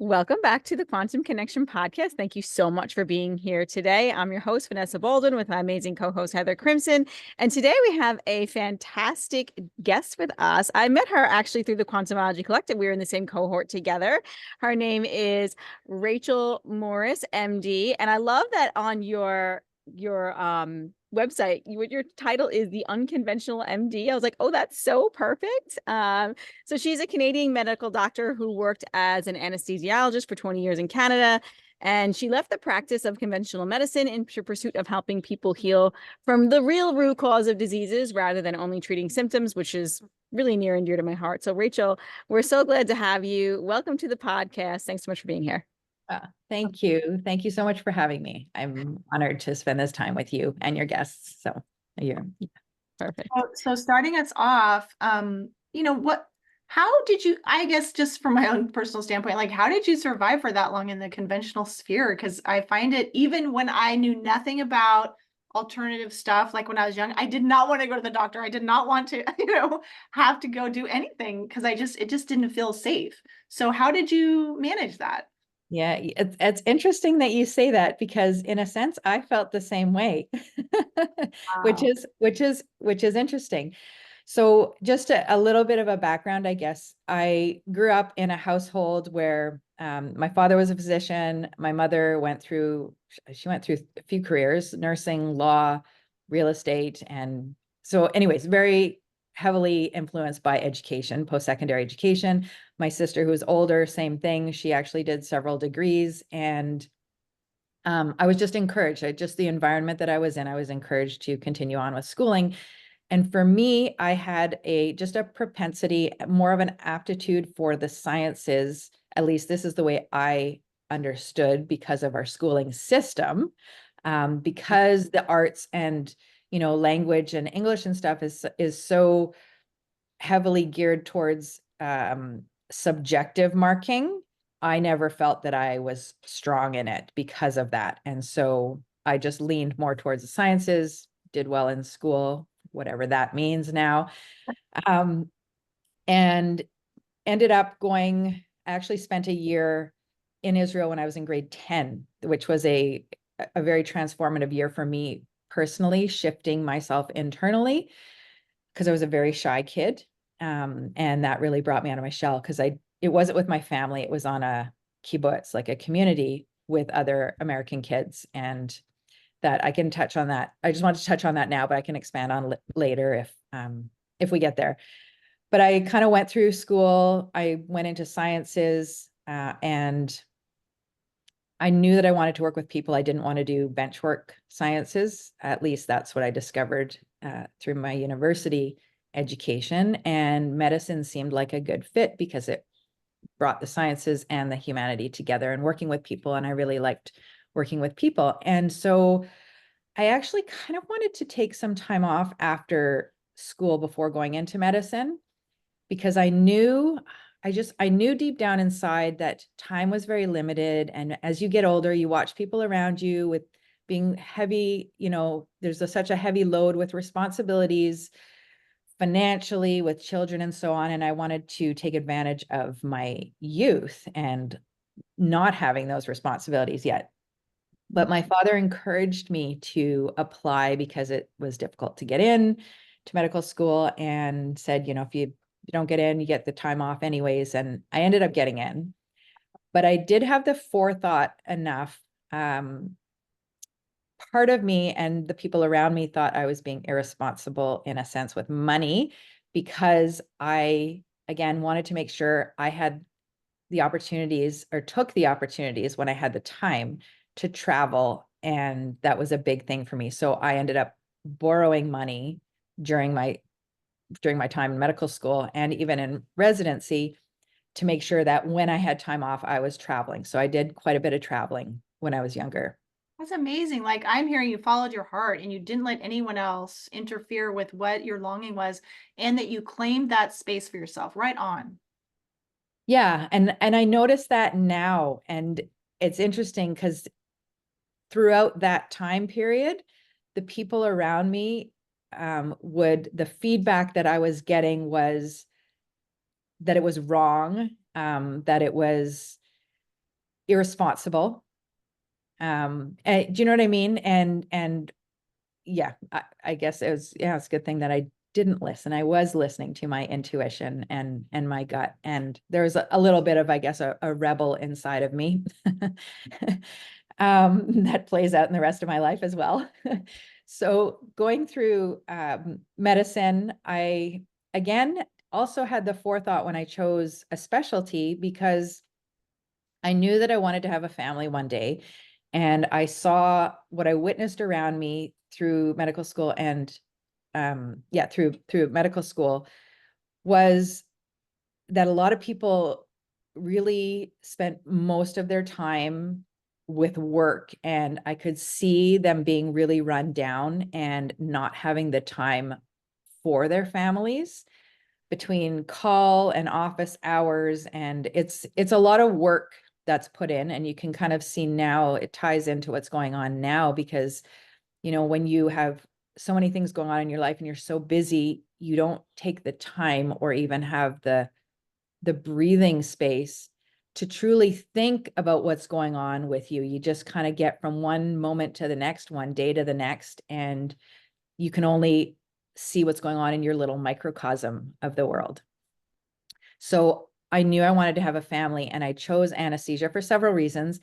Welcome back to the Quantum Connection podcast. Thank you so much for being here today. I'm your host, Vanessa Bolden, with my amazing co-host, Heather Crimson. And today we have a fantastic guest with us. I met her actually through the Quantumology Collective. We were in the same cohort together. Her name is Rachel Maurice, MD. And I love that on your website, what your title is, the Unconventional MD. I was like, oh, that's so perfect. So she's a Canadian medical doctor who worked as an anesthesiologist for 20 years in Canada. And she left the practice of conventional medicine in pursuit of helping people heal from the real root cause of diseases rather than only treating symptoms, which is really near and dear to my heart. So Rachel, we're so glad to have you. Welcome to the podcast. Thanks so much for being here. Thank you. Thank you so much for having me. I'm honored to spend this time with you and your guests. So you're perfect. So starting us off, how did you, I guess just from my own personal standpoint, like how did you survive for that long in the conventional sphere? Because I find it, even when I knew nothing about alternative stuff, like when I was young, I did not want to go to the doctor. I did not want to, have to go do anything because it just didn't feel safe. So how did you manage that? Yeah, it's interesting that you say that because in a sense I felt the same way, which Wow. is interesting. So just a little bit of a background, I guess. I grew up in a household where my father was a physician. My mother went through a few careers, nursing, law, real estate. And so anyways, very heavily influenced by education, post-secondary education. My sister, who was older, same thing. She actually did several degrees. And I was just encouraged. Just the environment that I was in, I was encouraged to continue on with schooling. And for me, I had just a propensity, more of an aptitude for the sciences. At least this is the way I understood because of our schooling system. Because the arts and, language and English and stuff is so heavily geared towards subjective marking. I never felt that I was strong in it because of that. And so I just leaned more towards the sciences, did well in school, whatever that means now. And ended up actually spent a year in Israel when I was in grade 10, which was a very transformative year for me personally, shifting myself internally because I was a very shy kid. And that really brought me out of my shell because it wasn't with my family. It was on a kibbutz, like a community with other American kids. And that I can touch on that. I just want to touch on that now, but I can expand on later if we get there. But I kind of went through school. I went into sciences, and I knew that I wanted to work with people. I didn't want to do bench work sciences. At least that's what I discovered through my university education. And medicine seemed like a good fit because it brought the sciences and the humanity together and working with people. And I really liked working with people. And so I actually kind of wanted to take some time off after school before going into medicine because I knew deep down inside that time was very limited. And as you get older, you watch people around you with being heavy, there's such a heavy load with responsibilities financially with children and so on. And I wanted to take advantage of my youth and not having those responsibilities yet. But my father encouraged me to apply because it was difficult to get in to medical school and said, if you don't get in, you get the time off anyways. And I ended up getting in. But I did have the forethought enough. Part of me and the people around me thought I was being irresponsible in a sense with money because I, again, wanted to make sure I had the opportunities or took the opportunities when I had the time to travel. And that was a big thing for me. So I ended up borrowing money during my time in medical school and even in residency to make sure that when I had time off, I was traveling. So I did quite a bit of traveling when I was younger. That's amazing. Like I'm hearing you followed your heart and you didn't let anyone else interfere with what your longing was and that you claimed that space for yourself. Right on. Yeah. And I noticed that now. And it's interesting because throughout that time period, the people around me the feedback that I was getting was that it was wrong, that it was irresponsible. And do you know what I mean? And yeah, I guess it's a good thing that I didn't listen. I was listening to my intuition and my gut. And there's a little bit of, I guess, a rebel inside of me that plays out in the rest of my life as well. So going through medicine, I, again, also had the forethought when I chose a specialty, because I knew that I wanted to have a family one day. And I saw what I witnessed around me through medical school and through medical school was that a lot of people really spent most of their time with work, and I could see them being really run down and not having the time for their families between call and office hours. And it's a lot of work that's put in, and you can kind of see now it ties into what's going on now, because when you have so many things going on in your life and you're so busy, you don't take the time or even have the breathing space to truly think about what's going on with you. You just kind of get from one moment to the next, one day to the next, and you can only see what's going on in your little microcosm of the world. So I knew I wanted to have a family, and I chose anesthesia for several reasons.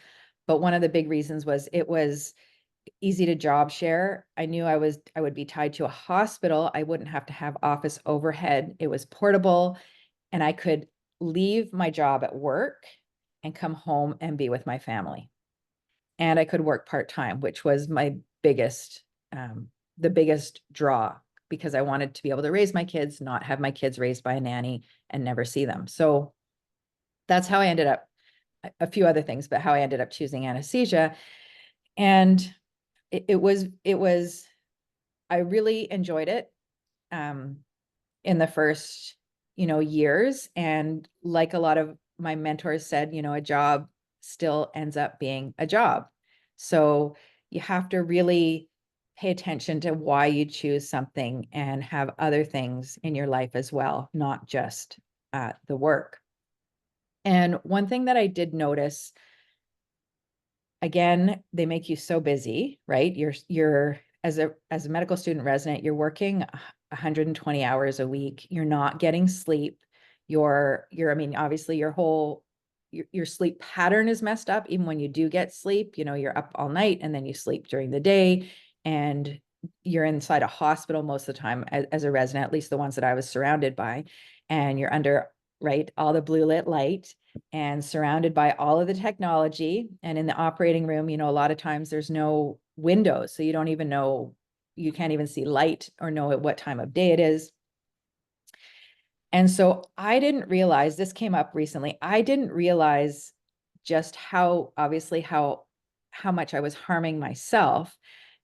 But one of the big reasons was it was easy to job share. I knew I would be tied to a hospital. I wouldn't have to have office overhead. It was portable, and I could leave my job at work and come home and be with my family. And I could work part-time, which was my biggest, the biggest draw, because I wanted to be able to raise my kids, not have my kids raised by a nanny and never see them. So that's how I ended up, a few other things, but how I ended up choosing anesthesia. And it was, I really enjoyed it in the first, years. And like a lot of my mentors said, a job still ends up being a job. So you have to really pay attention to why you choose something and have other things in your life as well, not just the work. And one thing that I did notice, again, they make you so busy, right? You're as a medical student resident, you're working 120 hours a week. You're not getting sleep. I mean, obviously your sleep pattern is messed up. Even when you do get sleep, you're up all night and then you sleep during the day, and you're inside a hospital most of the time as a resident, at least the ones that I was surrounded by, and you're under, right, all the blue lit light and surrounded by all of the technology. And in the operating room, a lot of times there's no windows, so you don't even know, you can't even see light or know at what time of day it is. And so I didn't realize, this came up recently, I didn't realize just how much I was harming myself.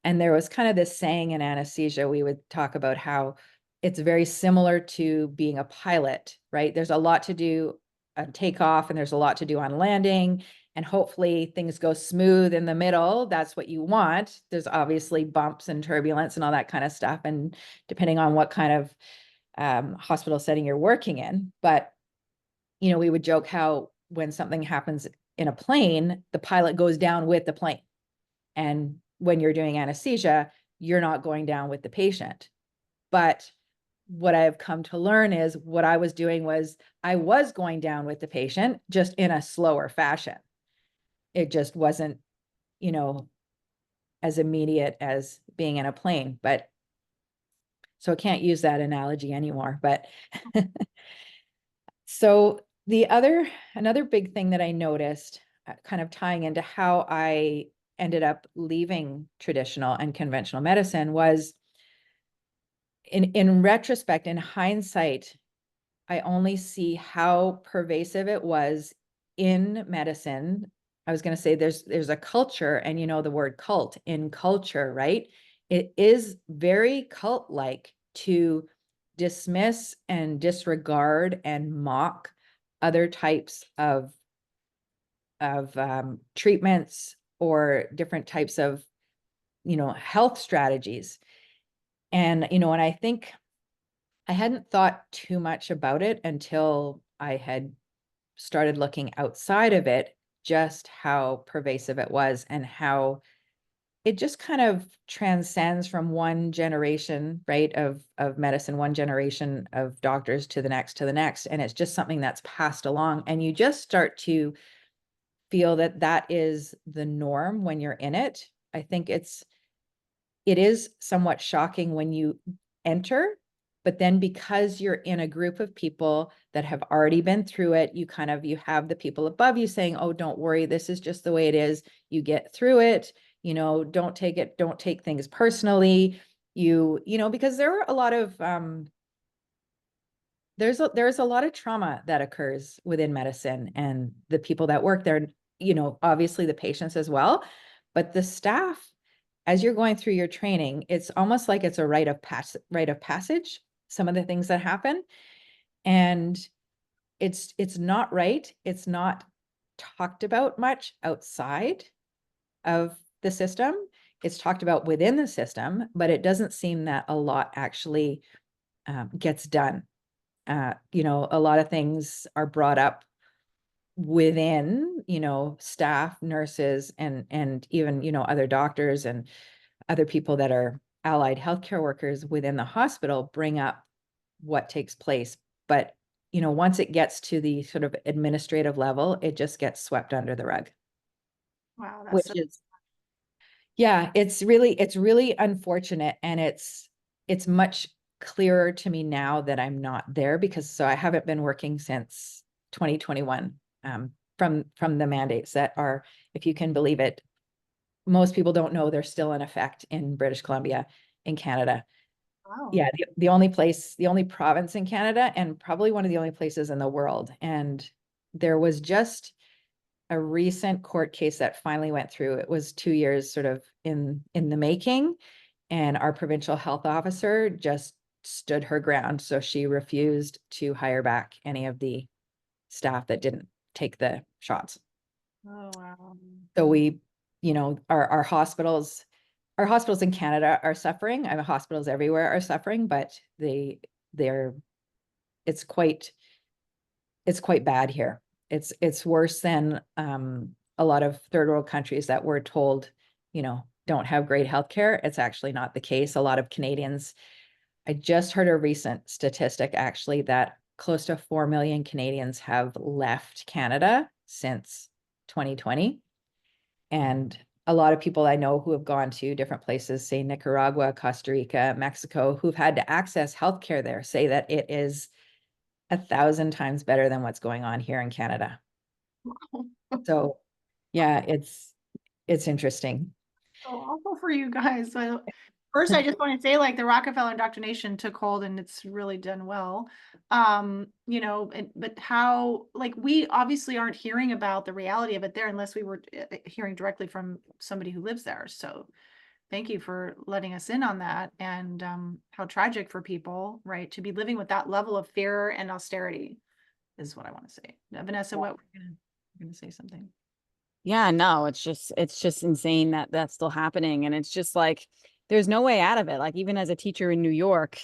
And there was kind of this saying in anesthesia, we would talk about how it's very similar to being a pilot, right? There's a lot to do on takeoff, and there's a lot to do on landing, and hopefully things go smooth in the middle. That's what you want. There's obviously bumps and turbulence and all that kind of stuff, and depending on what kind of hospital setting you're working in. But we would joke how when something happens in a plane, the pilot goes down with the plane, and when you're doing anesthesia, you're not going down with the patient. But what I've come to learn is what I was doing was I was going down with the patient, just in a slower fashion. It just wasn't, as immediate as being in a plane. But so I can't use that analogy anymore. But so another big thing that I noticed, kind of tying into how I ended up leaving traditional and conventional medicine, was in retrospect, in hindsight, I only see how pervasive it was in medicine. I was going to say there's a culture, and the word cult in culture, right? It is very cult-like to dismiss and disregard and mock other types of treatments or different types of health strategies. And and I think I hadn't thought too much about it until I had started looking outside of it, just how pervasive it was and how it just kind of transcends from one generation, right, of medicine, one generation of doctors to the next, to the next. And it's just something that's passed along. And you just start to feel that that is the norm when you're in it. I think it is somewhat shocking when you enter, but then because you're in a group of people that have already been through it, you have the people above you saying, oh, don't worry, this is just the way it is. You get through it, don't take things personally. Because there are a lot of, there's a lot of trauma that occurs within medicine, and the people that work there, obviously the patients as well, but the staff, as you're going through your training, it's almost like it's a rite of passage, some of the things that happen. And it's not right. It's not talked about much outside of the system. It's talked about within the system, but it doesn't seem that a lot actually gets done. A lot of things are brought up within, staff, nurses, and even, other doctors and other people that are allied healthcare workers within the hospital bring up what takes place. But, once it gets to the sort of administrative level, it just gets swept under the rug. Wow. Which is, yeah, it's really unfortunate. And it's much clearer to me now that I'm not there, because I haven't been working since 2021 from the mandates that are, if you can believe it, most people don't know they're still in effect in British Columbia, in Canada. Wow. Yeah, the only province in Canada, and probably one of the only places in the world. And there was just a recent court case that finally went through. It was 2 years sort of in the making, and our provincial health officer just stood her ground. So she refused to hire back any of the staff that didn't take the shots. Oh, wow. So we, our hospitals in Canada are suffering. I mean, hospitals everywhere are suffering, but it's quite bad here. It's worse than a lot of third world countries that we're told, don't have great healthcare. It's actually not the case. A lot of Canadians, I just heard a recent statistic actually that close to 4 million Canadians have left Canada since 2020. And a lot of people I know who have gone to different places, say Nicaragua, Costa Rica, Mexico, who've had to access healthcare there, say that it is 1,000 times better than what's going on here in Canada. So yeah, it's interesting. So awful for you guys. So first, I just want to say, like, the Rockefeller indoctrination took hold and it's really done well. But how, like, we obviously aren't hearing about the reality of it there unless we were hearing directly from somebody who lives there. So thank you for letting us in on that, and how tragic for people, right, to be living with that level of fear and austerity is what I want to say. Vanessa, what we're gonna say something. Yeah, no, it's just insane that that's still happening. And it's just like, there's no way out of it. Like, even as a teacher in New York,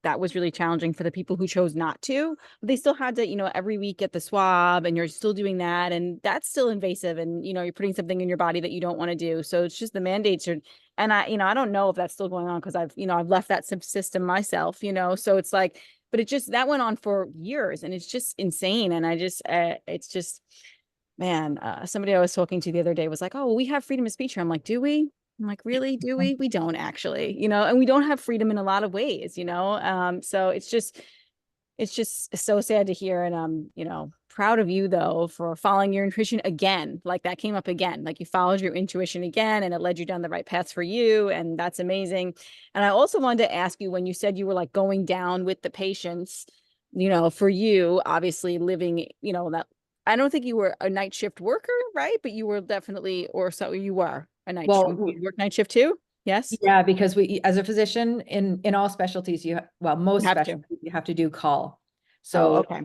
that was really challenging for the people who chose not to. But they still had to, every week get the swab, and you're still doing that. And that's still invasive. And, you're putting something in your body that you don't want to do. So it's just the mandates are, and I don't know if that's still going on because I've left that system myself, so it's like, but that went on for years, and it's just insane. And it's just, man, somebody I was talking to the other day was like, oh, well, we have freedom of speech here. I'm like, do we? I'm like, really? Do we? We don't actually, and we don't have freedom in a lot of ways, so it's just so sad to hear. And I'm, proud of you though, for following your intuition again. Like, that came up again, like you followed your intuition again, and it led you down the right path for you. And that's amazing. And I also wanted to ask you, when you said you were like going down with the patients, for you, obviously living, that, I don't think you were a night shift worker, right? But you were definitely, or so you were a night shift. You work night shift too? Yes. Yeah, because we, as a physician in all specialties, most have to. specialties, you have to do call. Oh, So okay.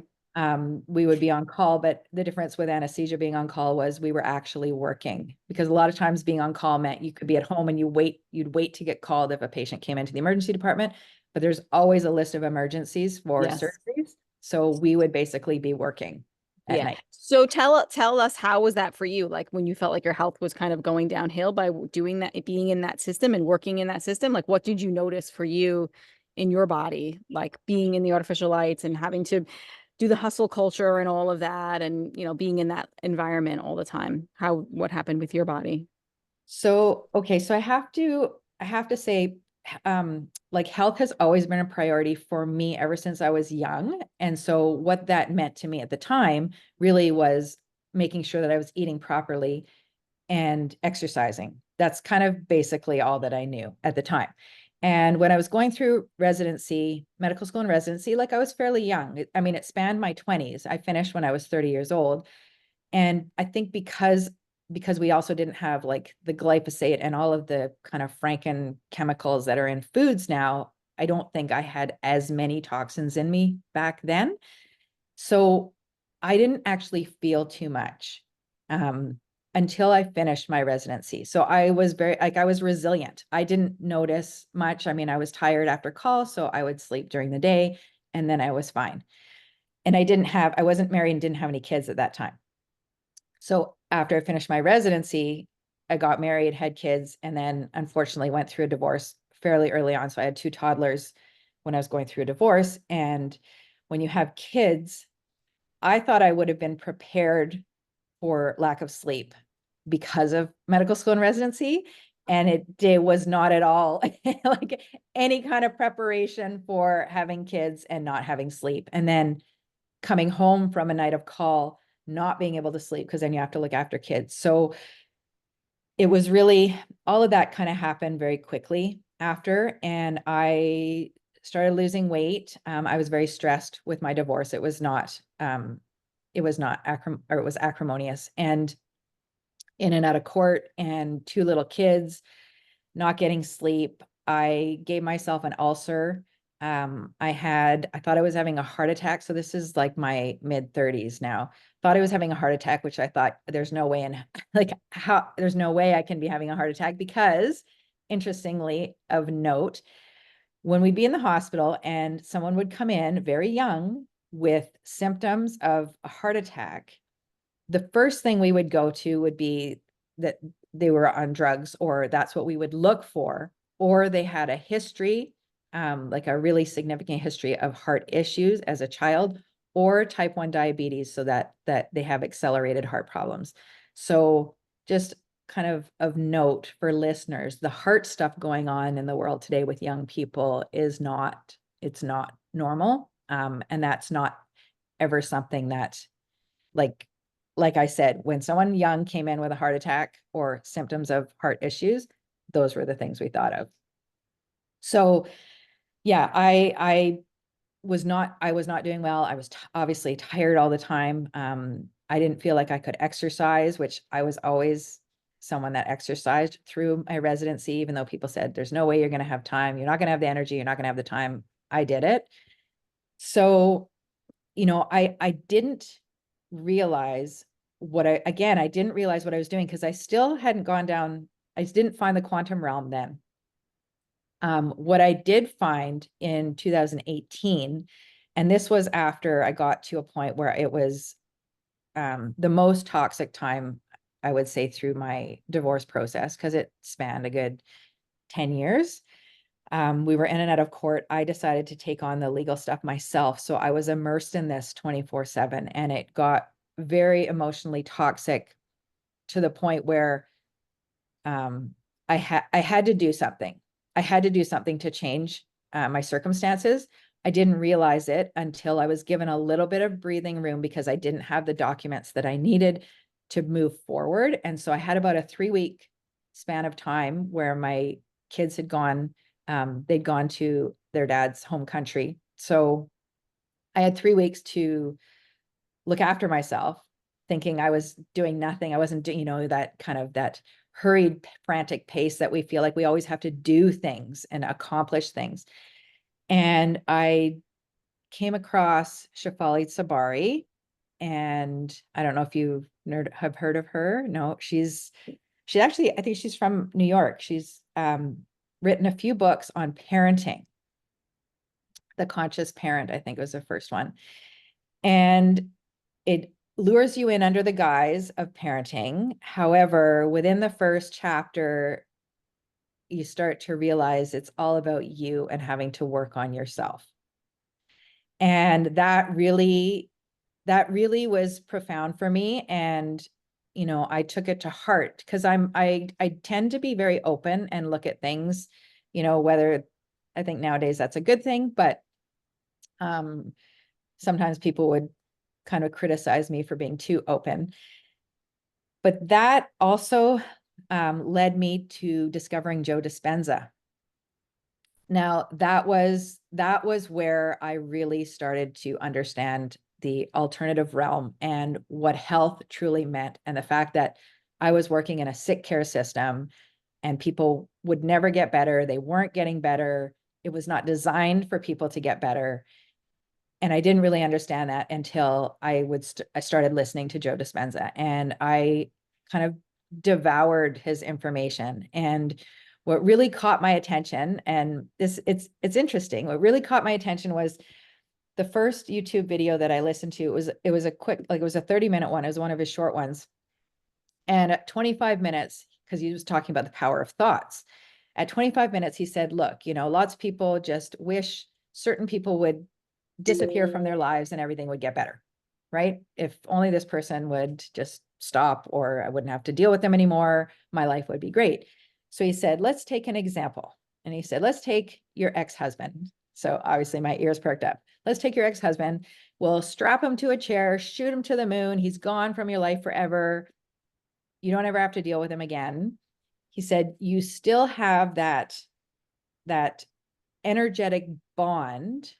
we would be on call, but the difference with anesthesia being on call was we were actually working, because a lot of times being on call meant you could be at home and you'd wait to get called if a patient came into the emergency department, but there's always a list of emergencies for Yes. surgeries. So we would basically be working. at Yeah. night. So tell us, how was that for you? Like when you felt like your health was kind of going downhill by doing that, being in that system and working in that system, like what did you notice for you in your body, like being in the artificial lights and having to do the hustle culture and all of that, and being in that environment all the time? What happened with your body? So, okay, so I have to say, like health has always been a priority for me ever since I was young. And so what that meant to me at the time really was making sure that I was eating properly and exercising. That's kind of basically all that I knew at the time. And when I was going through residency, medical school and residency, like I was fairly young. I mean, it spanned my 20s. I finished when I was 30 years old. And I think because we also didn't have like the glyphosate and all of the kind of Franken chemicals that are in foods now, I don't think I had as many toxins in me back then. So I didn't actually feel too much until I finished my residency. So I was I was resilient. I didn't notice much. I mean, I was tired after call, so I would sleep during the day and then I was fine. And I wasn't married and didn't have any kids at that time. So after I finished my residency, I got married, had kids, and then unfortunately went through a divorce fairly early on. So I had two toddlers when I was going through a divorce. And when you have kids, I thought I would have been prepared for lack of sleep because of medical school and residency. And it was not at all like any kind of preparation for having kids and not having sleep. And then coming home from a night of call, not being able to sleep because then you have to look after kids. So it was really, all of that kind of happened very quickly after. And I started losing weight. I was very stressed with my divorce. It was acrimonious, and in and out of court, and two little kids, not getting sleep. I gave myself an ulcer. I thought I was having a heart attack. So this is like my mid 30s now. Thought I was having a heart attack, which I thought there's no way there's no way I can be having a heart attack because, interestingly, of note, when we'd be in the hospital and someone would come in very young with symptoms of a heart attack, the first thing we would go to would be that they were on drugs, or that's what we would look for, or they had a history, like a really significant history of heart issues as a child, or type 1 diabetes, so that they have accelerated heart problems. So just kind of note for listeners, the heart stuff going on in the world today with young people it's not normal. And that's not ever something that, like I said, when someone young came in with a heart attack or symptoms of heart issues, those were the things we thought of. So yeah, I was not doing well. I was obviously tired all the time. I didn't feel like I could exercise, which I was always someone that exercised through my residency, even though people said, there's no way you're going to have time. You're not going to have the energy. You're not going to have the time. I did it. So, I didn't realize I didn't realize what I was doing because I still hadn't gone down. I didn't find the quantum realm then. What I did find in 2018, and this was after I got to a point where it was the most toxic time, I would say, through my divorce process, because it spanned a good 10 years. We were in and out of court. I decided to take on the legal stuff myself. So I was immersed in this 24/7, and it got very emotionally toxic to the point where I had to do something. I had to do something to change my circumstances. I didn't realize it until I was given a little bit of breathing room because I didn't have the documents that I needed to move forward. And so I had about a 3-week span of time where my kids had they'd gone to their dad's home country. So I had 3 weeks to look after myself, thinking I was doing nothing. I wasn't doing, that kind of that hurried, frantic pace that we feel like we always have to do things and accomplish things. And I came across Shefali Tsabari, and I don't know if you have heard of her. No, she's actually, I think she's from New York. She's written a few books on parenting. The Conscious Parent, I think, was the first one. And lures you in under the guise of parenting. However, within the first chapter, you start to realize it's all about you and having to work on yourself. And that really was profound for me. And, you know, I took it to heart because I tend to be very open and look at things, you know, whether I think nowadays that's a good thing, but sometimes people would kind of criticize me for being too open. But that also led me to discovering Joe Dispenza. Now, that was where I really started to understand the alternative realm and what health truly meant, and the fact that I was working in a sick care system and people would never get better. They weren't getting better. It was not designed for people to get better. And I didn't really understand that until I started listening to Joe Dispenza, and I kind of devoured his information. And what really caught my attention, and it's interesting, what really caught my attention was the first YouTube video that I listened to. It was a quick, like it was a 30-minute one. It was one of his short ones. And at 25 minutes, because he was talking about the power of thoughts, at 25 minutes, he said, look, you know, lots of people just wish certain people would disappear from their lives and everything would get better, right? If only this person would just stop, or I wouldn't have to deal with them anymore, my life would be great. So he said, let's take an example. And he said, let's take your ex-husband. So obviously my ears perked up. Let's take your ex-husband. We'll strap him to a chair, shoot him to the moon. He's gone from your life forever. You don't ever have to deal with him again. He said, you still have that energetic bond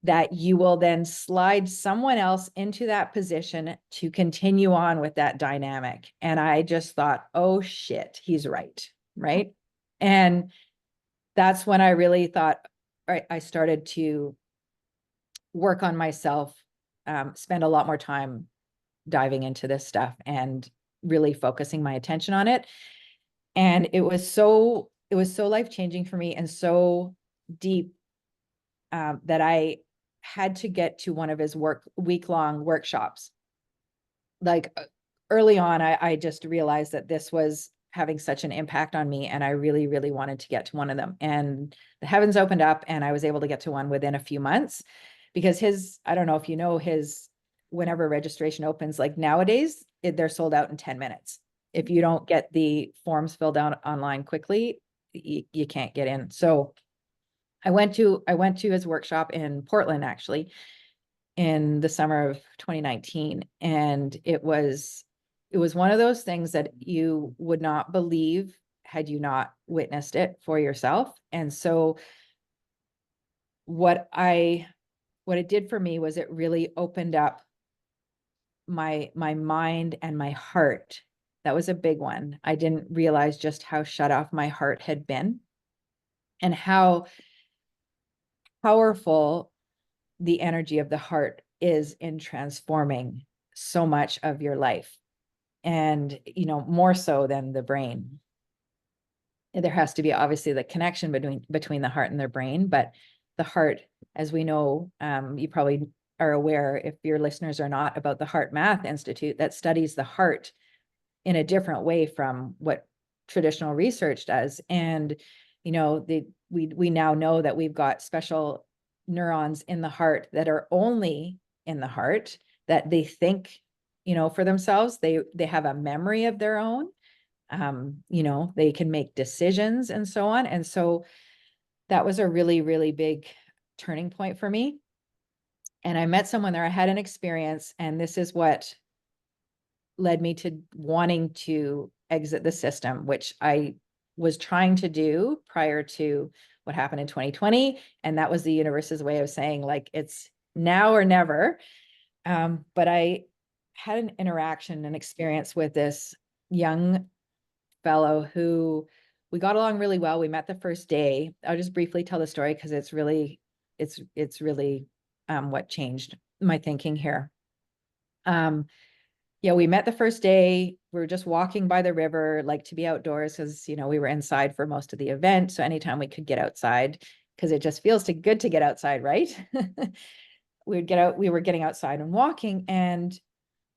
that you will then slide someone else into that position to continue on with that dynamic. And I just thought, oh shit, he's right. Right. And that's when I really thought, all right, I started to work on myself, spend a lot more time diving into this stuff and really focusing my attention on it. And it was so life-changing for me and so deep, that I had to get to one of his week-long workshops. Like early on, I just realized that this was having such an impact on me, and I really, really wanted to get to one of them. And the heavens opened up, and I was able to get to one within a few months, because I don't know if you know, whenever registration opens, like nowadays, they're sold out in 10 minutes. If you don't get the forms filled out online quickly, you can't get in. So I went to his workshop in Portland, actually, in the summer of 2019. And it was one of those things that you would not believe had you not witnessed it for yourself. And so what it did for me was it really opened up my mind and my heart. That was a big one. I didn't realize just how shut off my heart had been, and how powerful the energy of the heart is in transforming so much of your life. And, you know, more so than the brain. There has to be obviously the connection between the heart and their brain, but the heart, as we know, you probably are aware, if your listeners are not, about the Heart Math Institute that studies the heart in a different way from what traditional research does. And, you know, we now know that we've got special neurons in the heart that are only in the heart, that they think, you know, for themselves. They have a memory of their own. You know, they can make decisions and so on. And so that was a really, really big turning point for me. And I met someone there. I had an experience, and this is what led me to wanting to exit the system, which I was trying to do prior to what happened in 2020. And that was the universe's way of saying, like, it's now or never. But I had an interaction, an experience with this young fellow who we got along really well. We met the first day. I'll just briefly tell the story because it's really what changed my thinking here. Yeah, we met the first day. We were just walking by the river, like to be outdoors, because, you know, we were inside for most of the event. So anytime we could get outside, because it just feels good to get outside, right? We were getting outside and walking, and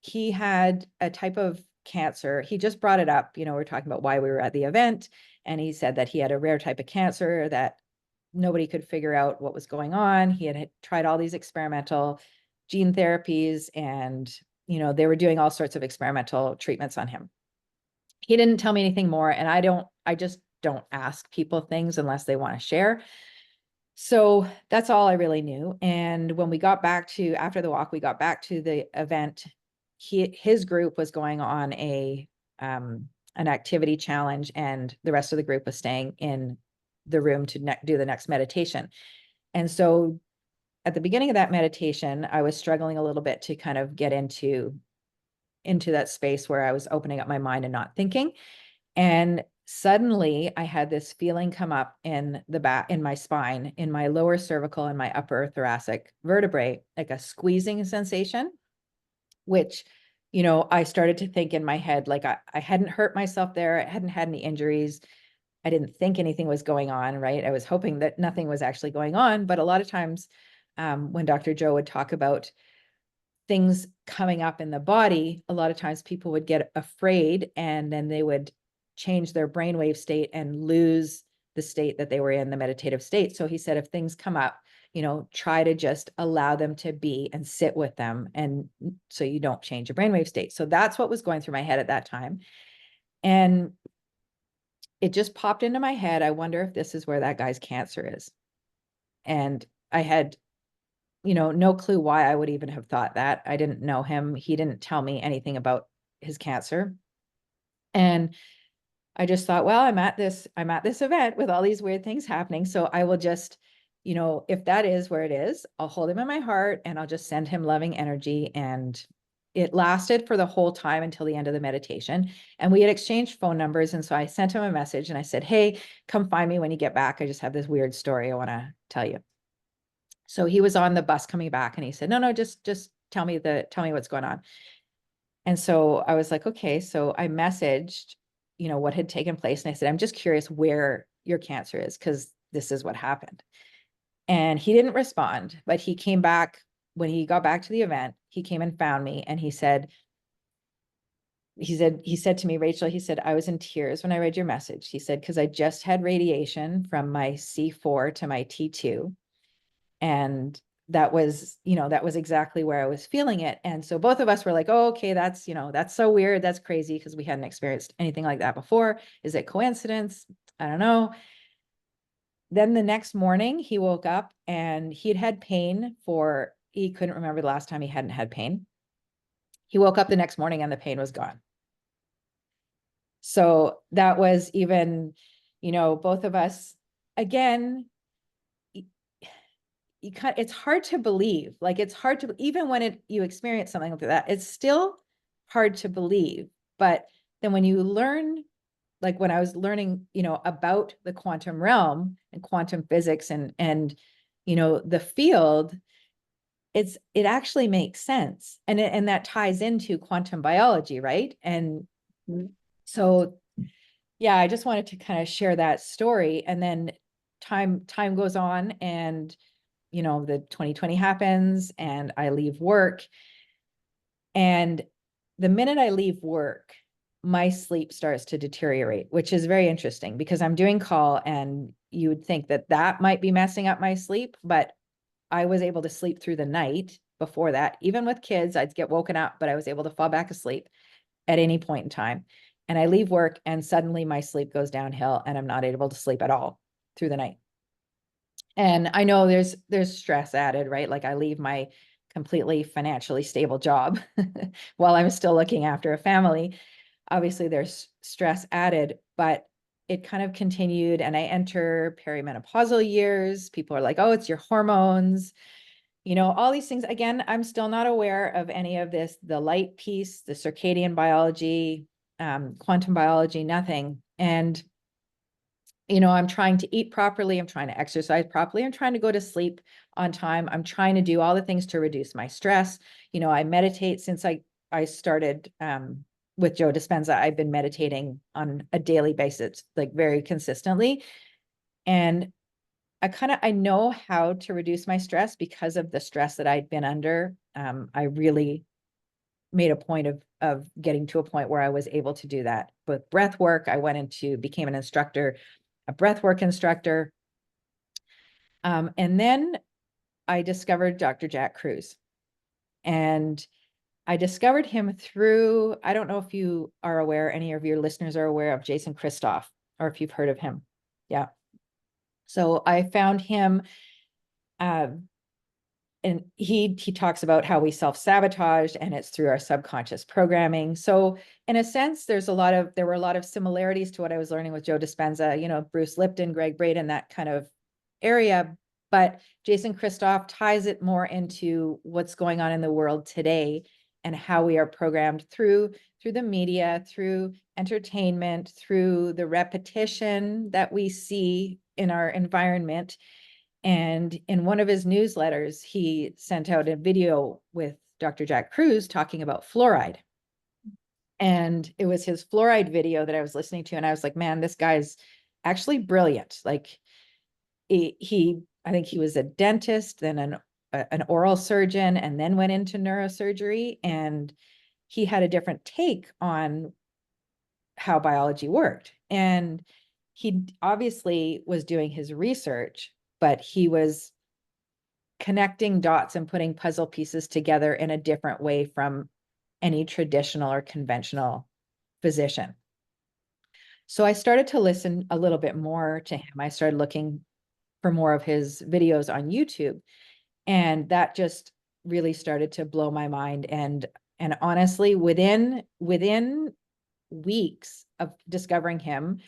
he had a type of cancer. He just brought it up, we're talking about why we were at the event. And he said that he had a rare type of cancer that nobody could figure out what was going on. He had tried all these experimental gene therapies, and, they were doing all sorts of experimental treatments on him. He didn't tell me anything more. And I just don't ask people things unless they want to share. So that's all I really knew. And when we got back to, after the walk, we got back to the event, his group was going on an activity challenge, and the rest of the group was staying in the room to do the next meditation. And so at the beginning of that meditation, I was struggling a little bit to kind of get into that space where I was opening up my mind and not thinking. And suddenly I had this feeling come up in the back, in my spine, in my lower cervical and my upper thoracic vertebrae, like a squeezing sensation, which, I started to think in my head, like I hadn't hurt myself there. I hadn't had any injuries. I didn't think anything was going on, right? I was hoping that nothing was actually going on. But a lot of times when Dr. Joe would talk about things coming up in the body, a lot of times people would get afraid, and then they would change their brainwave state and lose the state that they were in, the meditative state. So he said, if things come up, try to just allow them to be and sit with them. And so you don't change your brainwave state. So that's what was going through my head at that time. And it just popped into my head. I wonder if this is where that guy's cancer is. And I had, no clue why I would even have thought that. I didn't know him. He didn't tell me anything about his cancer. And I just thought, well, I'm at this event with all these weird things happening. So I will just, if that is where it is, I'll hold him in my heart and I'll just send him loving energy. And it lasted for the whole time until the end of the meditation. And we had exchanged phone numbers. And so I sent him a message and I said, hey, come find me when you get back. I just have this weird story I want to tell you. So he was on the bus coming back and he said, no, just tell me what's going on. And so I was like, okay. So I messaged, what had taken place. And I said, I'm just curious where your cancer is, because this is what happened. And he didn't respond, but he came back when he got back to the event. He came and found me, and he said to me, Rachel, he said, I was in tears when I read your message. He said, because I just had radiation from my C4 to my T2. And that was exactly where I was feeling it. And so both of us were like, oh, okay, that's so weird. That's crazy, because we hadn't experienced anything like that before. Is it coincidence? I don't know. Then the next morning he woke up and he had pain he couldn't remember the last time he hadn't had pain. He woke up the next morning and the pain was gone. So that was even, both of us, again, it's hard to believe. Like, it's hard to, even when you experience something like that, it's still hard to believe. But then when you learn, like when I was learning, about the quantum realm and quantum physics and the field, it actually makes sense. And that ties into quantum biology, right? And so, yeah, I just wanted to kind of share that story. And then time goes on, and the 2020 happens and I leave work. And the minute I leave work, my sleep starts to deteriorate, which is very interesting, because I'm doing call, and you would think that might be messing up my sleep, but I was able to sleep through the night before that. Even with kids, I'd get woken up, but I was able to fall back asleep at any point in time. And I leave work and suddenly my sleep goes downhill and I'm not able to sleep at all through the night. And I know there's stress added, right? Like, I leave my completely financially stable job while I'm still looking after a family. Obviously there's stress added, but it kind of continued, and I enter perimenopausal years. People are like, oh, it's your hormones, all these things. Again, I'm still not aware of any of this, the light piece, the circadian biology, quantum biology, nothing. And I'm trying to eat properly. I'm trying to exercise properly. I'm trying to go to sleep on time. I'm trying to do all the things to reduce my stress. I meditate since I started with Joe Dispenza. I've been meditating on a daily basis, like very consistently. And I know how to reduce my stress because of the stress that I'd been under. I really made a point of getting to a point where I was able to do that. With breath work, I became an instructor, a breath work instructor. And then I discovered Dr. Jack Kruse. And I discovered him through, I don't know if you are aware, any of your listeners are aware of Jason Christoff, or if you've heard of him. Yeah. So I found him, and he talks about how we self-sabotage, and it's through our subconscious programming. So in a sense, there were a lot of similarities to what I was learning with Joe Dispenza, Bruce Lipton, Greg Braden, that kind of area. But Jason Christoff ties it more into what's going on in the world today and how we are programmed through the media, through entertainment, through the repetition that we see in our environment. And in one of his newsletters, he sent out a video with Dr. Jack Kruse talking about fluoride. And it was his fluoride video that I was listening to. And I was like, man, this guy's actually brilliant. Like I think he was a dentist, then an oral surgeon, and then went into neurosurgery. And he had a different take on how biology worked. And he obviously was doing his research, but he was connecting dots and putting puzzle pieces together in a different way from any traditional or conventional physician. So I started to listen a little bit more to him. I started looking for more of his videos on YouTube, and that just really started to blow my mind. And honestly, within weeks of discovering him,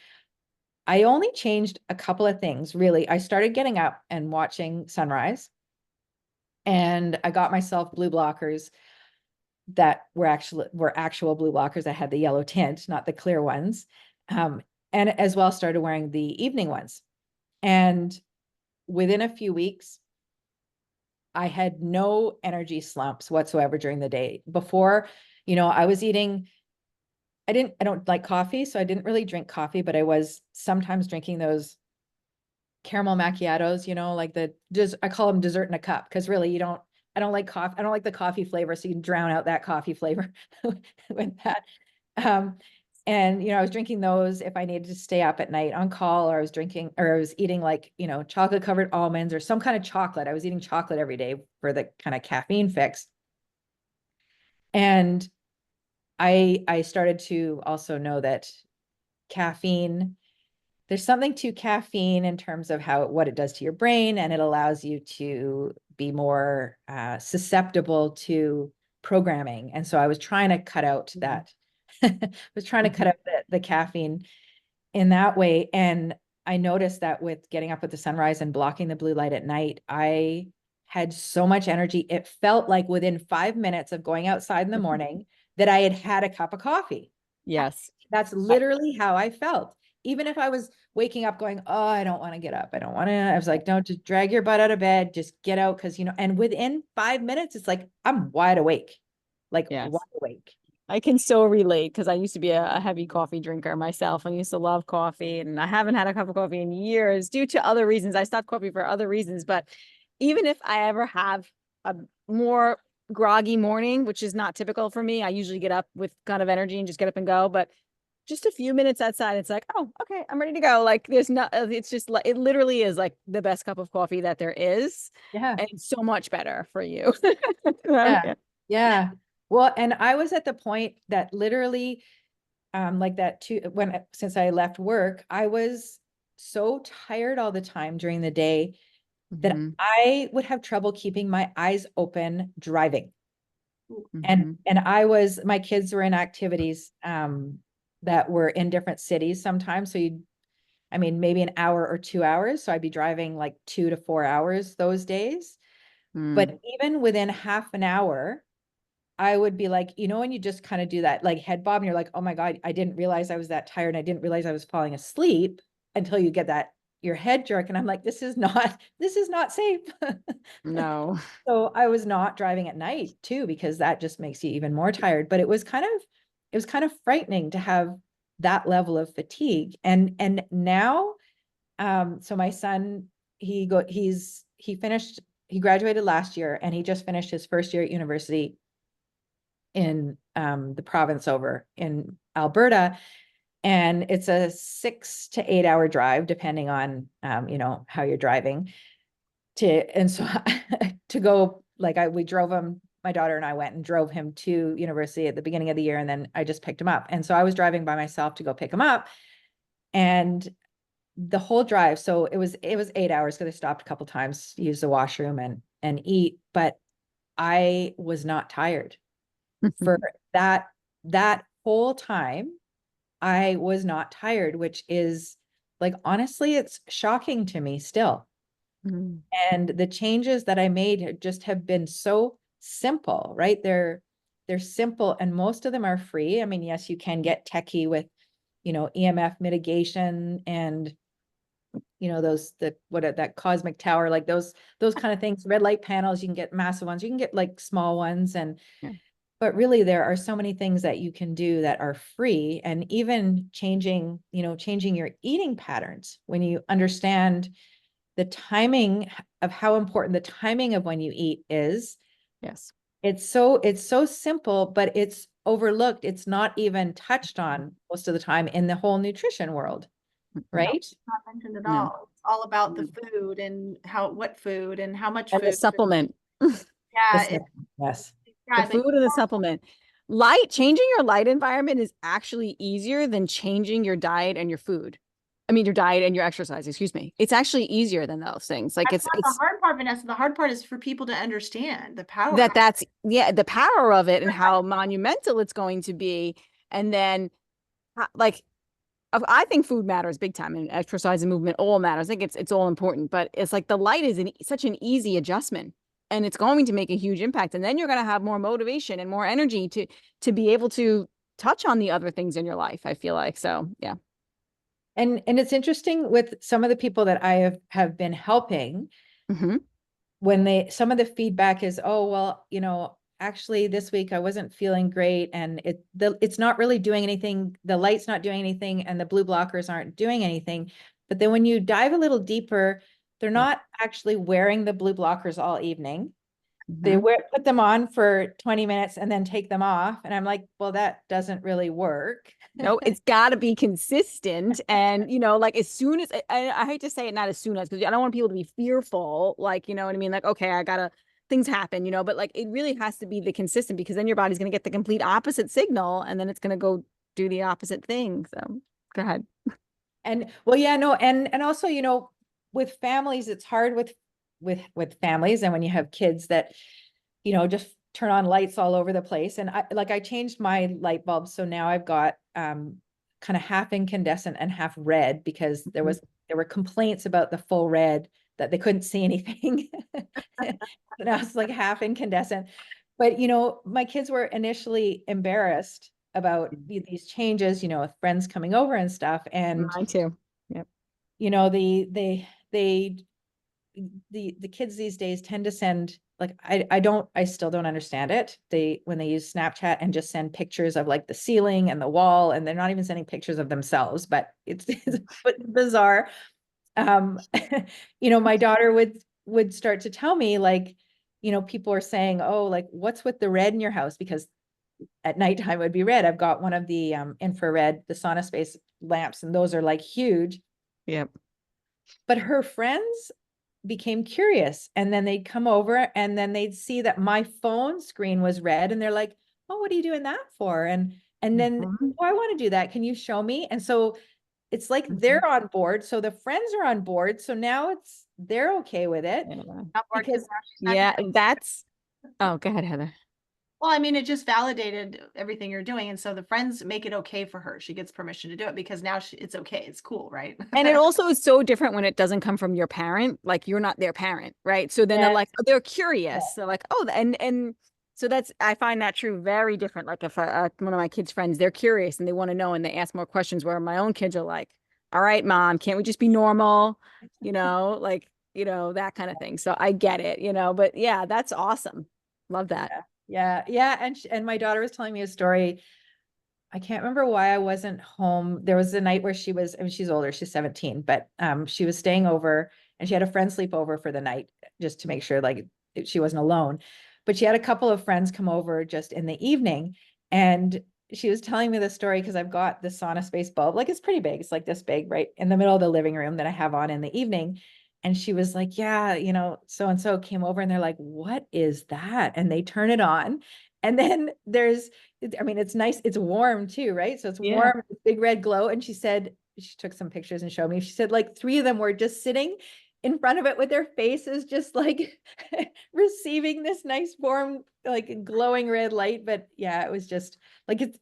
I only changed a couple of things, really. I started getting up and watching sunrise, and I got myself blue blockers that were actual blue blockers that had the yellow tint, not the clear ones. And as well started wearing the evening ones. And within a few weeks, I had no energy slumps whatsoever during the day. Before, I was eating, I don't like coffee, so I didn't really drink coffee, but I was sometimes drinking those caramel macchiatos, like I call them dessert in a cup, because really I don't like coffee. I don't like the coffee flavor. So you can drown out that coffee flavor with that. And, I was drinking those if I needed to stay up at night on call, or I was eating like, chocolate covered almonds or some kind of chocolate. I was eating chocolate every day for the kind of caffeine fix. And I started to also know that there's something to caffeine in terms of what it does to your brain, and it allows you to be more susceptible to programming. And so I was trying to cut out that. I was trying to cut out the caffeine in that way. And I noticed that with getting up with the sunrise and blocking the blue light at night, I had so much energy. It felt like within 5 minutes of going outside in the morning that I had had a cup of coffee. Yes. That's literally how I felt. Even if I was waking up going, oh, I don't want to get up. I was like, don't just drag your butt out of bed. Just get out. Cause and within 5 minutes, it's like, I'm wide awake, wide awake. I can so relate, because I used to be a heavy coffee drinker myself. I used to love coffee, and I haven't had a cup of coffee in years due to other reasons. I stopped coffee for other reasons. But even if I ever have a more groggy morning, which is not typical for me, I usually get up with kind of energy and just get up and go. But just a few minutes outside, it's like, oh, okay, I'm ready to go. Like it's just like, it literally is like the best cup of coffee that there is. Yeah. And it's so much better for you. Yeah. Yeah. Well, and I was at the point that literally, like that too, since I left work, I was so tired all the time during the day that I would have trouble keeping my eyes open driving. And my kids were in activities, that were in different cities sometimes. So maybe an hour or 2 hours. So I'd be driving like 2 to 4 hours those days. But even within half an hour, I would be like, when you just kind of do that like head bob and you're like, oh my God, I didn't realize I was that tired. And I didn't realize I was falling asleep until you get your head jerk. And I'm like, this is not safe. No. So I was not driving at night too, because that just makes you even more tired. But it was kind of frightening to have that level of fatigue. And now, so my son, he graduated last year, and he just finished his first year at university. in the province over in Alberta. And it's a 6 to 8 hour drive, depending on, you know, how you're driving and so to go, like we drove him, my daughter and I went and drove him to university at the beginning of the year. And then I just picked him up. And so I was driving by myself to go pick him up, and the whole drive. So it was 8 hours because I stopped a couple times, use the washroom and eat, but I was not tired for that whole time. I was not tired, which is like, honestly, it's shocking to me still. And the changes that I made just have been so simple, right? They're simple, and most of them are free. I mean, yes, you can get techie with, you know, EMF mitigation and, you know, that cosmic tower, like those kind of things, red light panels, you can get massive ones, you can get like small ones. And but really there are so many things that you can do that are free, and even changing your eating patterns when you understand the timing of how important the timing of when you eat is. Yes. It's so simple, but it's overlooked. It's not even touched on most of the time in the whole nutrition world, right? It's not mentioned at all. It's all about the food and what food and how much And food. the supplement. Yeah. Yes. The food and the supplement. Changing your light environment is actually easier than changing your diet and your food. I mean, your diet and your exercise, excuse me. It's actually easier than those things. Like That's not the hard part, Vanessa. The hard part is for people to understand the power. that's the power of it and how monumental it's going to be. And then like, I think food matters big time, and exercise and movement all matters. I think it's all important, but it's like the light is such an easy adjustment, and it's going to make a huge impact. And then you're going to have more motivation and more energy to be able to touch on the other things in your life, I feel like. So, yeah. And it's interesting with some of the people that I have been helping, when some of the feedback is, oh, well, you know, actually this week I wasn't feeling great, and it's not really doing anything. The light's not doing anything, and the blue blockers aren't doing anything. But then when you dive a little deeper, they're not actually wearing the blue blockers all evening. They put them on for 20 minutes and then take them off. And I'm like, well, that doesn't really work. No, it's got to be consistent. And, you know, like as soon as I hate to say it, not as soon as, because I don't want people to be fearful. Like, you know what I mean? Like, okay, things happen, you know, but like it really has to be the consistent, because then your body's going to get the complete opposite signal, and then it's going to go do the opposite thing. So go ahead. And well, yeah, no. And also, you know, with families, it's hard with families. And when you have kids that, you know, just turn on lights all over the place. And I changed my light bulbs. So now I've got kind of half incandescent and half red, because there were complaints about the full red that they couldn't see anything. And I was like half incandescent. But, you know, my kids were initially embarrassed about these changes, you know, with friends coming over and stuff. And Mine too. Yep. you know, the kids these days tend to send, like, I still don't understand it. When they use Snapchat and just send pictures of like the ceiling and the wall, and they're not even sending pictures of themselves, but it's bizarre. You know, my daughter would start to tell me, like, you know, people are saying, oh, like, what's with the red in your house? Because at nighttime it would be red. I've got one of the infrared, the sauna space lamps, and those are like huge. Yep. But her friends became curious, and then they'd come over, and then they'd see that my phone screen was red, and they're like, oh, what are you doing that for? And then, oh, I want to do that. Can you show me? And so it's like they're on board. So the friends are on board. So now they're okay with it. Because oh, go ahead, Heather. Well, I mean, it just validated everything you're doing. And so the friends make it okay for her. She gets permission to do it because now it's okay. It's cool, right? And it also is so different when it doesn't come from your parent. Like, you're not their parent, right? So then they're like, they're curious. They're like, oh, and so I find that true, very different. Like if one of my kids' friends, they're curious and they want to know and they ask more questions, where my own kids are like, all right, mom, can't we just be normal? You know, like, you know, that kind of thing. So I get it, you know, but yeah, that's awesome. Love that. Yeah. And my daughter was telling me a story. I can't remember why I wasn't home. There was a night where she was, I mean, she's older, she's 17, but she was staying over, and she had a friend sleep over for the night just to make sure like she wasn't alone. but she had a couple of friends come over just in the evening, and she was telling me the story because I've got the sauna space bulb, like it's pretty big. It's like this big, right in the middle of the living room that I have on in the evening. And she was like, yeah, so-and-so came over and they're like, what is that? And they turn it on. And then it's nice. It's warm too, right? So it's warm, big red glow. And she said, she took some pictures and showed me, she said like 3 of them were just sitting in front of it with their faces, just like receiving this nice warm, like glowing red light. But yeah, it was just like, it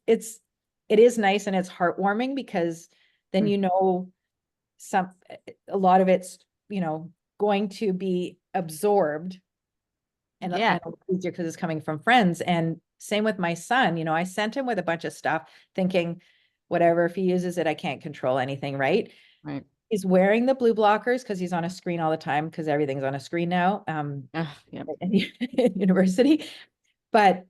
is nice and it's heartwarming because then, a lot of it's, going to be absorbed and easier because it's coming from friends. And same with my son, I sent him with a bunch of stuff thinking, whatever, if he uses it, I can't control anything, right? Right. He's wearing the blue blockers because he's on a screen all the time because everything's on a screen now in university. But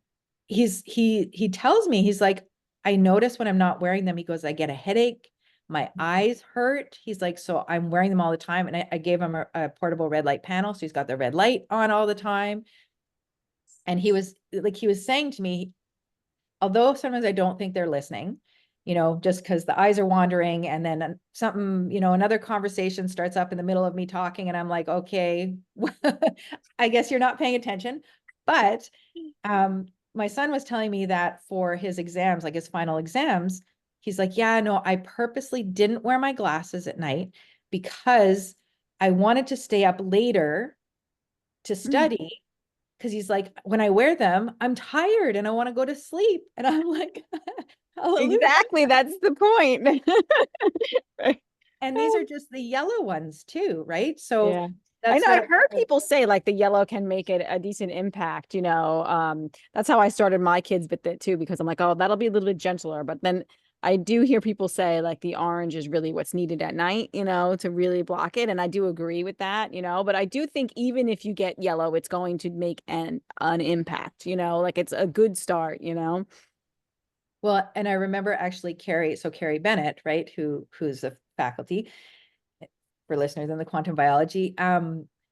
he tells me, he's like, I notice when I'm not wearing them, he goes, I get a headache. My eyes hurt. He's like, so I'm wearing them all the time. And I gave him a portable red light panel. So he's got the red light on all the time. And he was saying to me, although sometimes I don't think they're listening, just because the eyes are wandering and then something, another conversation starts up in the middle of me talking and I'm like, okay, I guess you're not paying attention. But my son was telling me that for his exams, like his final exams, he's like, yeah, no, I purposely didn't wear my glasses at night because I wanted to stay up later to study. Because he's like, when I wear them, I'm tired and I want to go to sleep. And I'm like, hallelujah. Exactly. That's the point. Right. And these are just the yellow ones too, right? So yeah. I know I've heard people say like the yellow can make it a decent impact, that's how I started my kids with it too, because I'm like, oh, that'll be a little bit gentler. But then I do hear people say like the orange is really what's needed at night, to really block it. And I do agree with that, but I do think even if you get yellow, it's going to make an impact, like it's a good start, Well, and I remember actually Carrie Bennett, right, who's a faculty for listeners in the quantum biology.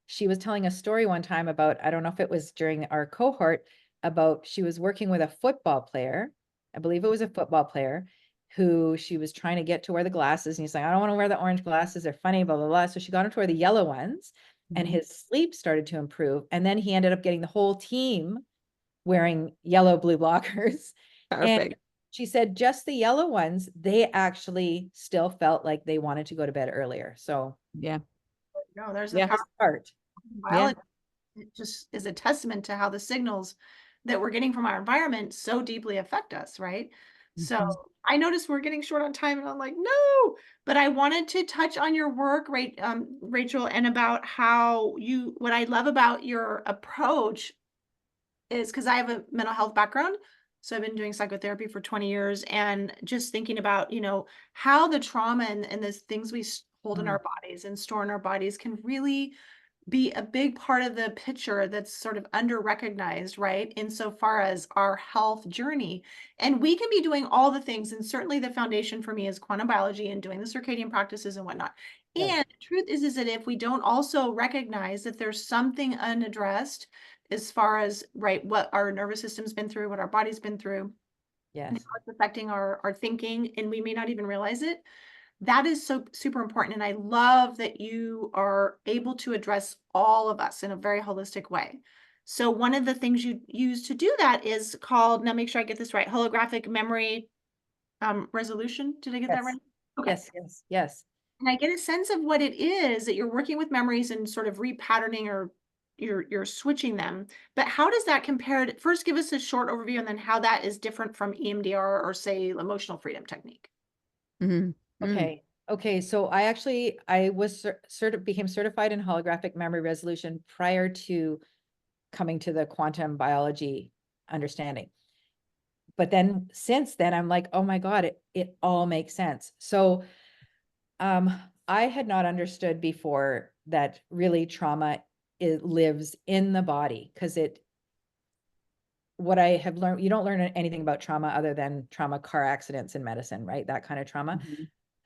She was telling a story one time about, I don't know if it was during our cohort, about she was working with a football player. I believe it was a football player who she was trying to get to wear the glasses. And he's like, I don't want to wear the orange glasses. They're funny, blah, blah, blah. So she got him to wear the yellow ones and his sleep started to improve. And then he ended up getting the whole team wearing yellow blue blockers. Perfect. And she said just the yellow ones, they actually still felt like they wanted to go to bed earlier. So yeah. No, there's a part. Biology. It just is a testament to how the signals that we're getting from our environment so deeply affect us, right? So I noticed we're getting short on time and I'm like, no, but I wanted to touch on your work, right, Rachel, and about how what I love about your approach is because I have a mental health background. So I've been doing psychotherapy for 20 years and just thinking about, how the trauma and the things we hold in our bodies and store in our bodies can really be a big part of the picture that's sort of under recognized, right? Insofar as our health journey. And we can be doing all the things. And certainly the foundation for me is quantum biology and doing the circadian practices and whatnot. Yes. And the truth is that if we don't also recognize that there's something unaddressed as far as, right, what our nervous system's been through, what our body's been through, and how it's affecting our thinking, and we may not even realize it. That is so super important. And I love that you are able to address all of us in a very holistic way. So one of the things you use to do that is called, now make sure I get this right, holographic memory resolution. Did I get that right? Okay. Yes. And I get a sense of what it is that you're working with memories and sort of repatterning or you're switching them. But how does that compare to, first give us a short overview and then how that is different from EMDR or say emotional freedom technique. Okay. So I was became certified in holographic memory resolution prior to coming to the quantum biology understanding. But then since then, I'm like, oh my God, it all makes sense. So I had not understood before that really trauma lives in the body because what I have learned, you don't learn anything about trauma other than trauma car accidents in medicine, right? That kind of trauma.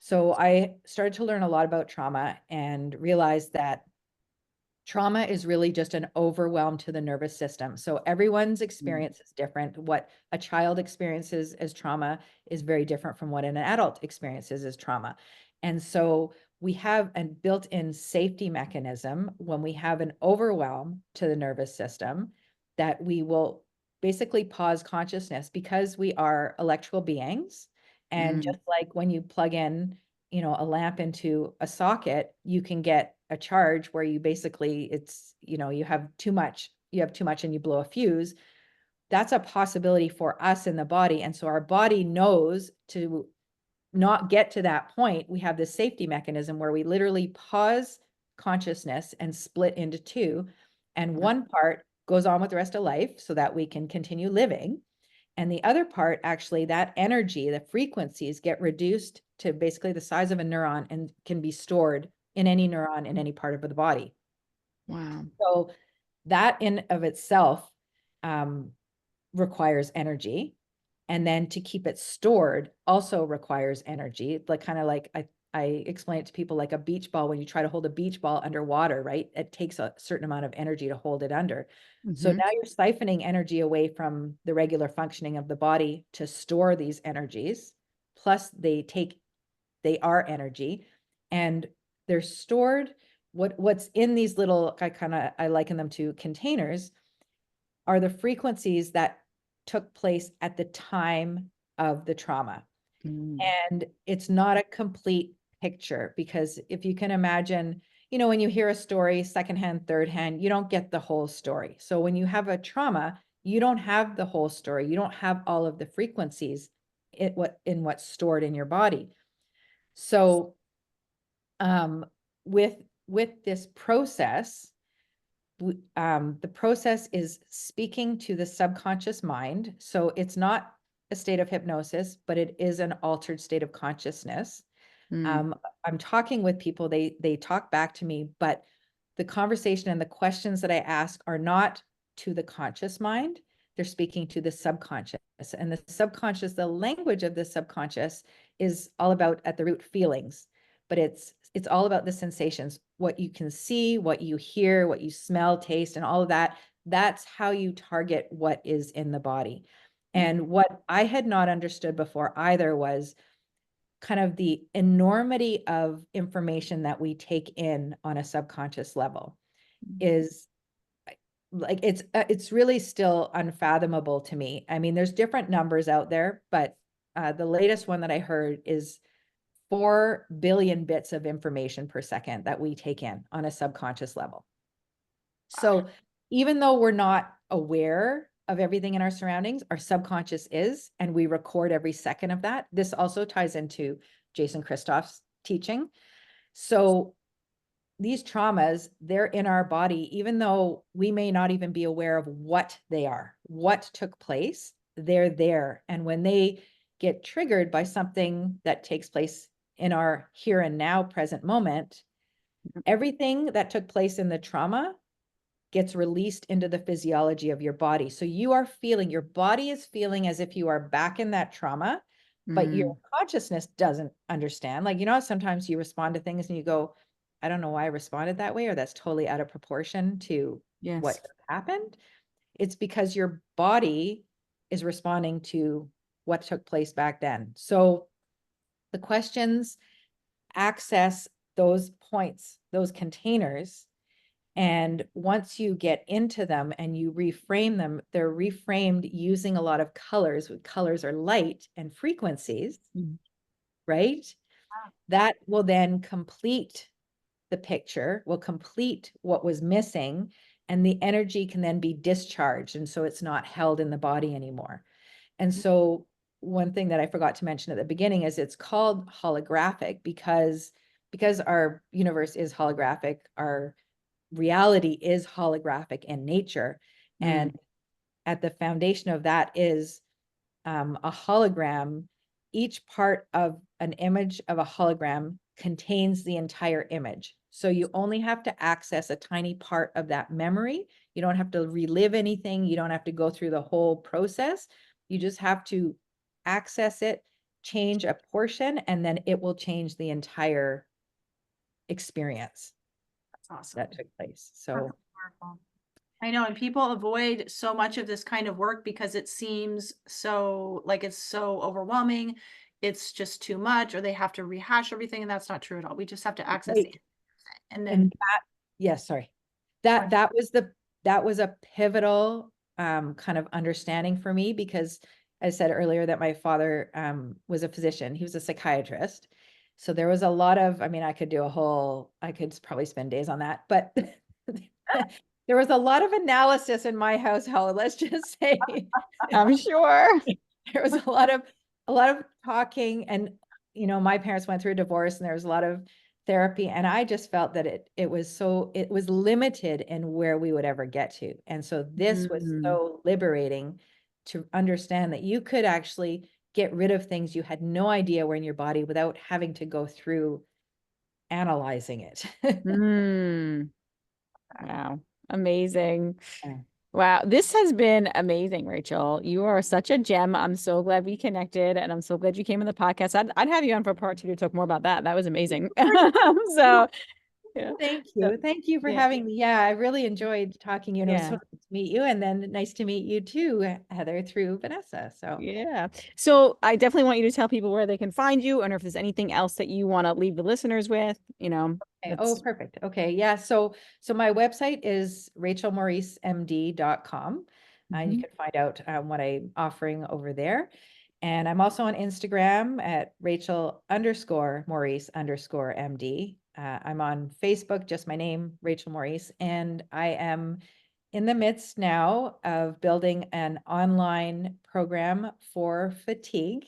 So I started to learn a lot about trauma and realized that Trauma is really just an overwhelm to the nervous system. So everyone's experience is different. What a child experiences as trauma is very different from what an adult experiences as trauma. And so we have a built-in safety mechanism when we have an overwhelm to the nervous system, that we will basically pause consciousness, because we are electrical beings. And just like when you plug in, a lamp into a socket, you can get a charge where you basically, you have too much and you blow a fuse. That's a possibility for us in the body. And so our body knows to not get to that point. We have this safety mechanism where we literally pause consciousness and split into two. And one part goes on with the rest of life so that we can continue living. And the other part, actually, that energy, the frequencies get reduced to basically the size of a neuron and can be stored in any neuron in any part of the body. Wow. So that in of itself requires energy. And then to keep it stored also requires energy. Like I explain it to people like a beach ball. When you try to hold a beach ball underwater, right? It takes a certain amount of energy to hold it under. So now you're siphoning energy away from the regular functioning of the body to store these energies. Plus they are energy, and they're stored. What's in these little, I liken them to containers, are the frequencies that took place at the time of the trauma. And it's not a complete picture, because if you can imagine, when you hear a story, secondhand, third hand, you don't get the whole story. So when you have a trauma, you don't have the whole story. You don't have all of the frequencies in what's stored in your body. So with this process, the process is speaking to the subconscious mind. So it's not a state of hypnosis, but it is an altered state of consciousness. I'm talking with people, they talk back to me, but the conversation and the questions that I ask are not to the conscious mind. They're speaking to the subconscious. And the subconscious, the language of the subconscious is all about, at the root, feelings, but it's all about the sensations, what you can see, what you hear, what you smell, taste, and all of that. That's how you target what is in the body. And what I had not understood before either was kind of the enormity of information that we take in on a subconscious level. Is like, it's really still unfathomable to me. I mean, there's different numbers out there, but the latest one that I heard is 4 billion bits of information per second that we take in on a subconscious level. So even though we're not aware of everything in our surroundings, our subconscious is, and we record every second of that. This also ties into Jason Christoph's teaching. So these traumas, they're in our body, even though we may not even be aware of what they are, what took place, they're there. And when they get triggered by something that takes place in our here and now present moment, everything that took place in the trauma gets released into the physiology of your body. So your body is feeling as if you are back in that trauma, but your consciousness doesn't understand. Like, sometimes you respond to things and you go, I don't know why I responded that way, or that's totally out of proportion to what happened. It's because your body is responding to what took place back then. So the questions access those points, those containers. And once you get into them and you reframe them, they're reframed using a lot of colors. Colors are light and frequencies, right? That will then complete the picture, will complete what was missing, and the energy can then be discharged. And so it's not held in the body anymore. And so one thing that I forgot to mention at the beginning is it's called holographic because our universe is holographic, our reality is holographic in nature. And at the foundation of that is a hologram. Each part of an image of a hologram contains the entire image. So you only have to access a tiny part of that memory. You don't have to relive anything. You don't have to go through the whole process. You just have to access it, change a portion, and then it will change the entire experience. Awesome. that took place. That's So wonderful. I know, and people avoid so much of this kind of work because it seems so like it's so overwhelming. It's just too much, or they have to rehash everything, and that's not true at all. We just have to access it. right. And then And that, yes, sorry. That was a pivotal kind of understanding for me, because I said earlier that my father was a physician. He was a psychiatrist. So there was a lot of, I mean, I could probably spend days on that, but there was a lot of analysis in my household, let's just say. I'm sure. There was a lot of talking, and my parents went through a divorce, and there was a lot of therapy, and I just felt that it was limited in where we would ever get to. And so this was so liberating to understand that you could actually get rid of things you had no idea were in your body without having to go through analyzing it. Wow. Amazing. Yeah. Wow. This has been amazing, Rachel. You are such a gem. I'm so glad we connected, and I'm so glad you came on the podcast. I'd have you on for part 2 to talk more about that. That was amazing. So yeah. Thank So, you. Thank you for yeah. having me. Yeah, I really enjoyed talking to you, and it was so Yeah. nice to meet you. And then nice to meet you too, Heather, through Vanessa. So Yeah. So I definitely want you to tell people where they can find you, and if there's anything else that you want to leave the listeners with, okay. Oh, perfect. Okay. Yeah. So my website is rachelmauricemd.com. You can find out what I'm offering over there. And I'm also on Instagram at Rachel_Maurice_MD. I'm on Facebook, just my name, Rachel Maurice. And I am in the midst now of building an online program for fatigue.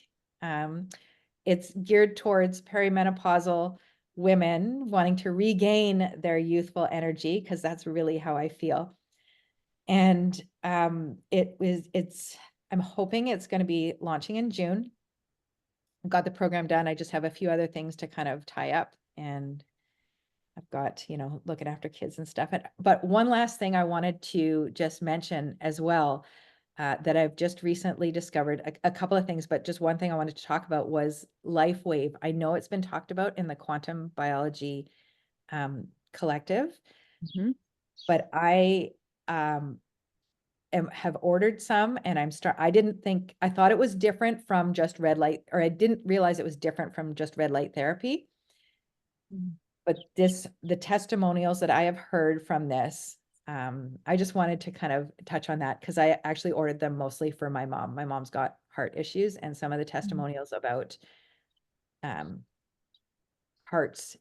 It's geared towards perimenopausal women wanting to regain their youthful energy, because that's really how I feel. And I'm hoping it's going to be launching in June. I've got the program done. I just have a few other things to kind of tie up, and I've got, looking after kids and stuff. But one last thing I wanted to just mention as well, that I've just recently discovered, a couple of things, but just one thing I wanted to talk about was Life Wave. I know it's been talked about in the quantum biology collective, but I have ordered some, and I thought it was different from just red light, or I didn't realize it was different from just red light therapy. But the testimonials that I have heard from this, I just wanted to kind of touch on that, because I actually ordered them mostly for my mom. My mom's got heart issues, and some of the testimonials about hearts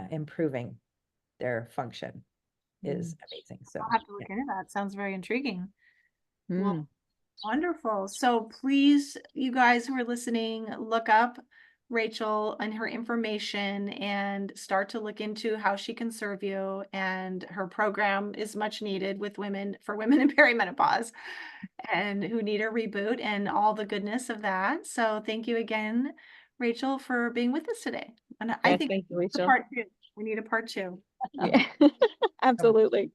improving their function is amazing. So I'll have to look into that. Sounds very intriguing. Mm. Well, wonderful. So please, you guys who are listening, look up Rachel and her information and start to look into how she can serve you. And her program is much needed with women, for women in perimenopause and who need a reboot and all the goodness of that. So thank you again, Rachel, for being with us today. And I Yes, think thank you, the Rachel. part 2. We need a part 2. Yeah, absolutely.